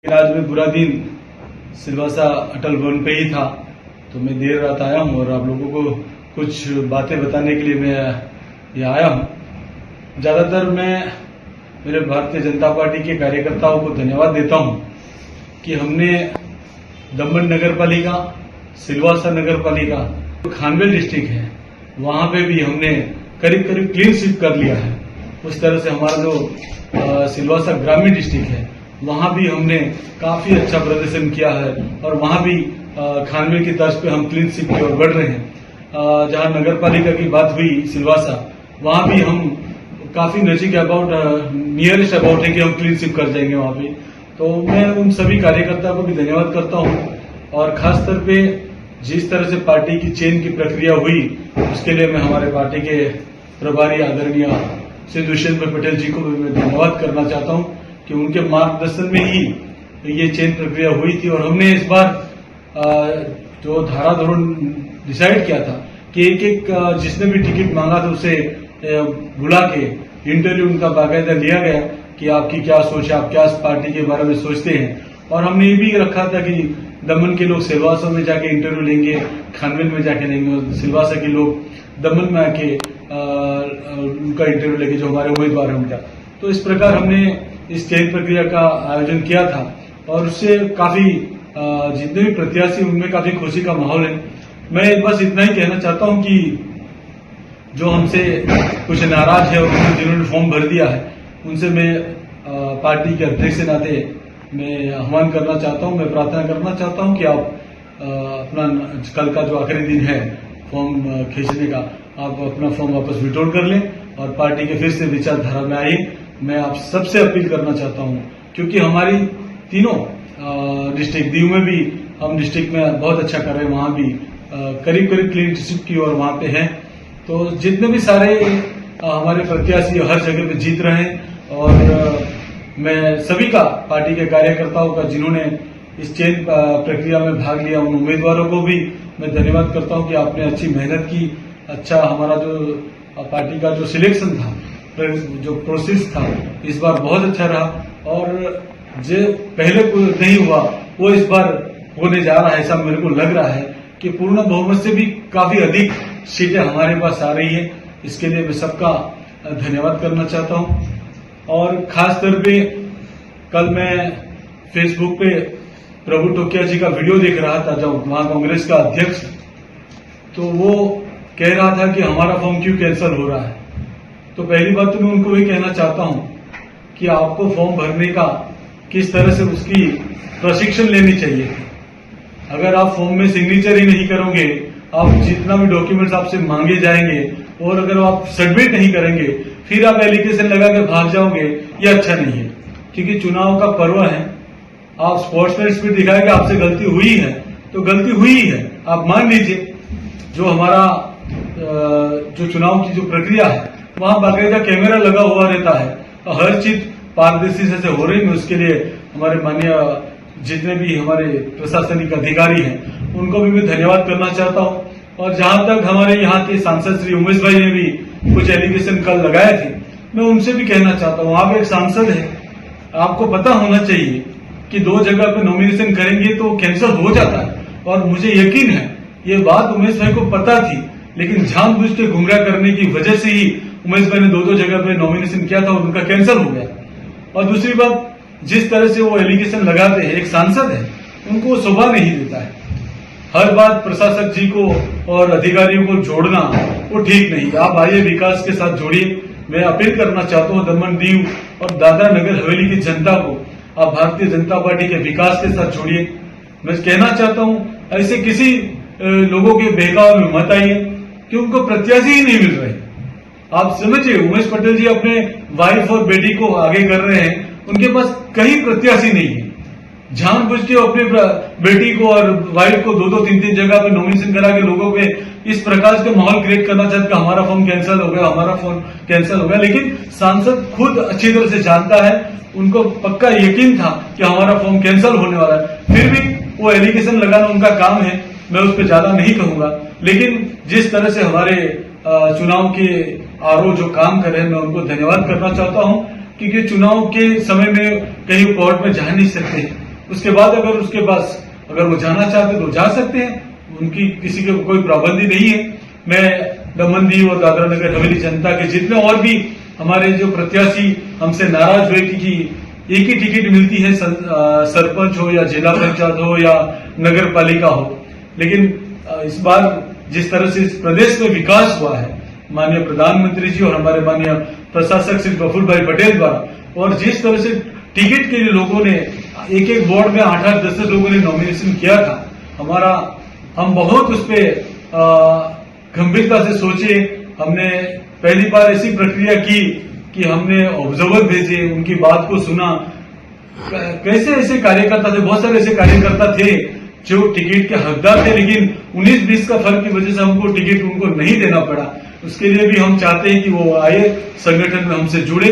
आज में पूरा दिन सिलवासा अटल भवन पे ही था, तो मैं देर रात आया हूँ और आप लोगों को कुछ बातें बताने के लिए मैं यहाँ आया हूँ। ज्यादातर मैं मेरे भारतीय जनता पार्टी के कार्यकर्ताओं को धन्यवाद देता हूँ कि हमने दमन नगर पालिका, सिलवासा नगर पालिका, खानवेल डिस्ट्रिक्ट है, वहां पे भी हमने करीब करीब क्लीन स्वीप कर लिया है। उस तरह से हमारा जो सिलवासा ग्रामीण डिस्ट्रिक्ट है वहां भी हमने काफी अच्छा प्रदर्शन किया है और वहां भी खानवेल की तर्ज पे हम क्लीन स्वीप की ओर बढ़ रहे हैं। जहां नगर पालिका की बात हुई सिलवासा, वहां भी हम काफी नजीक नियरेस्ट अबाउट है कि हम क्लीन स्वीप कर जाएंगे वहां पे। तो मैं उन सभी कार्यकर्ताओं को भी धन्यवाद करता हूं और खासतौर पे जिस तरह से पार्टी की चेन की प्रक्रिया हुई उसके लिए मैं हमारे पार्टी के प्रभारी आदरणीय श्री दुष्यंत पटेल जी को भी मैं धन्यवाद करना चाहता हूं कि उनके मार्गदर्शन में ही ये चेन प्रक्रिया हुई थी। और हमने इस बार जो धारा धोरण डिसाइड किया था कि एक एक जिसने भी टिकट मांगा था उसे बुला के इंटरव्यू उनका बाकायदा लिया गया कि आपकी क्या सोच है, आप क्या पार्टी के बारे में सोचते हैं। और हमने ये भी रखा था कि दमन के लोग सिलवासा में जाके इंटरव्यू लेंगे, खानवेल में जाके लेंगे, और सिलवासा के लोग दमन में आके उनका इंटरव्यू लेंगे जो हमारे उम्मीदवार हैं उनका। तो इस प्रकार हमने इस चयन प्रक्रिया का आयोजन किया था और उससे काफी जितने भी प्रत्याशी उनमें काफी खुशी का माहौल है। मैं बस इतना ही कहना चाहता हूं कि जो हमसे कुछ नाराज है और जिन्होंने फॉर्म भर दिया है उनसे मैं पार्टी के अध्यक्ष के नाते मैं आह्वान करना चाहता हूं, मैं प्रार्थना करना चाहता हूं कि आप अपना कल का जो आखिरी दिन है फॉर्म खींचने का, आप अपना फॉर्म वापस विड्रॉल कर लें और पार्टी के फिर से विचारधारा में आइए। मैं आप सबसे अपील करना चाहता हूं क्योंकि हमारी तीनों डिस्ट्रिक्ट दीव में भी हम डिस्ट्रिक्ट में बहुत अच्छा कर रहे हैं, वहां भी करीब करीब क्लीन स्वीप की ओर वहां पे हैं। तो जितने भी सारे हमारे प्रत्याशी हर जगह पे जीत रहे हैं और मैं सभी का पार्टी के कार्यकर्ताओं का जिन्होंने इस चयन प्रक्रिया में भाग लिया उन उम्मीदवारों को भी मैं धन्यवाद करता हूं कि आपने अच्छी मेहनत की। अच्छा हमारा जो पार्टी का जो सिलेक्शन था, जो प्रोसेस था इस बार बहुत अच्छा रहा और जो पहले नहीं हुआ वो इस बार होने जा रहा है। ऐसा मेरे को लग रहा है कि पूर्ण बहुमत से भी काफी अधिक सीटें हमारे पास आ रही है। इसके लिए मैं सबका धन्यवाद करना चाहता हूं। और खास तौर पे कल मैं फेसबुक पे प्रभु टोकिया जी का वीडियो देख रहा था जब वहां कांग्रेस का अध्यक्ष, तो वो कह रहा था कि हमारा फॉर्म क्यों कैंसिल हो रहा है। तो पहली बात तो मैं उनको ये कहना चाहता हूं कि आपको फॉर्म भरने का किस तरह से उसकी प्रशिक्षण लेनी चाहिए। अगर आप फॉर्म में सिग्नेचर ही नहीं करोगे, आप जितना भी डॉक्यूमेंट्स आपसे मांगे जाएंगे और अगर आप सबमिट नहीं करेंगे फिर आप एप्लीकेशन लगा के भाग जाओगे, ये अच्छा नहीं है। क्योंकि चुनाव का पर्व है, आप स्पोर्ट्समैन स्पिरिट दिखाए कि आपसे गलती हुई है तो गलती हुई है, आप मान लीजिए। जो हमारा जो चुनाव की जो प्रक्रिया है वहां बाकायदा कैमरा लगा हुआ रहता है और हर चीज पारदर्शी से हो रही है। उसके लिए हमारे माननीय जितने भी हमारे प्रशासनिक अधिकारी हैं उनको भी मैं धन्यवाद करना चाहता हूं। और जहां तक हमारे यहाँ के सांसद श्री उमेश भाई ने भी कुछ एलिगेशन कल लगाए थे, मैं उनसे भी कहना चाहता हूं, आप एक सांसद है, आपको पता होना चाहिए कि 2 जगह पे नॉमिनेशन करेंगे तो कैंसिल हो जाता है। और मुझे यकीन है ये बात उमेश भाई को पता थी, लेकिन जानबूझ के गुमराह करने की वजह से ही उमेश भाई ने 2 जगह पे नॉमिनेशन किया था और उनका कैंसिल हो गया। और दूसरी बात, जिस तरह से वो एलिगेशन लगाते हैं, एक सांसद है उनको शोभा नहीं देता है। हर बात प्रशासक जी को और अधिकारियों को जोड़ना वो ठीक नहीं। आप आइए विकास के साथ जोड़िए। मैं अपील करना चाहता हूँ दमन दीव और दादरा नगर हवेली की जनता को, आप भारतीय जनता पार्टी के विकास के साथ जोड़िए। मैं कहना चाहता हूँ ऐसे किसी लोगों के बहकाव में मत आइए कि उनको प्रत्याशी ही नहीं मिल रहे। आप समझिए, उमेश पटेल जी अपने वाइफ और बेटी को आगे कर रहे हैं, उनके पास कहीं प्रत्याशी नहीं है। जानबूझ के अपने बेटी को और वाइफ को 2-2, 3-3 जगह पे नॉमिनेशन करा के लोगों पे इस प्रकार का माहौल क्रिएट करना चाहते कि हमारा फॉर्म कैंसिल हो गया, हमारा फॉर्म कैंसिल हो गया। लेकिन सांसद खुद अच्छी तरह से जानता है, उनको पक्का यकीन था कि हमारा फॉर्म कैंसिल होने वाला है, फिर भी वो एलिगेशन लगाना उनका काम है, मैं उस पर ज्यादा नहीं कहूंगा। लेकिन जिस तरह से हमारे चुनाव के आरओ जो काम कर रहे हैं, मैं उनको धन्यवाद करना चाहता हूं क्योंकि चुनाव के समय में कहीं कोर्ट में जा नहीं सकते। उसके बाद अगर वो जाना चाहते तो जा सकते हैं, उनकी किसी के कोई पाबंदी नहीं है। मैं दमन दीव और दादरा नगर हवेली जनता के जितने और भी हमारे जो प्रत्याशी हमसे नाराज हुए कि एक ही टिकट मिलती है, सरपंच हो या जिला पंचायत हो या नगर पालिका हो, लेकिन इस बार जिस तरह से इस प्रदेश में विकास हुआ है माननीय प्रधानमंत्री जी और हमारे माननीय प्रशासक श्री प्रफुल्ल भाई पटेल द्वारा, और जिस तरह से टिकट के लिए लोगों ने एक वार्ड में 8-8, 10 लोगों ने नॉमिनेशन किया था, हम बहुत उस पर गंभीरता से सोचे। हमने पहली बार ऐसी प्रक्रिया की कि हमने ऑब्जर्वर भेजे, उनकी बात को सुना। कैसे ऐसे कार्यकर्ता थे, बहुत सारे ऐसे कार्यकर्ता थे जो टिकट के हकदार थे, लेकिन 19-20 का फर्क की वजह से हमको टिकट उनको नहीं देना पड़ा। उसके लिए भी हम चाहते हैं कि वो आए, संगठन में हमसे जुड़े।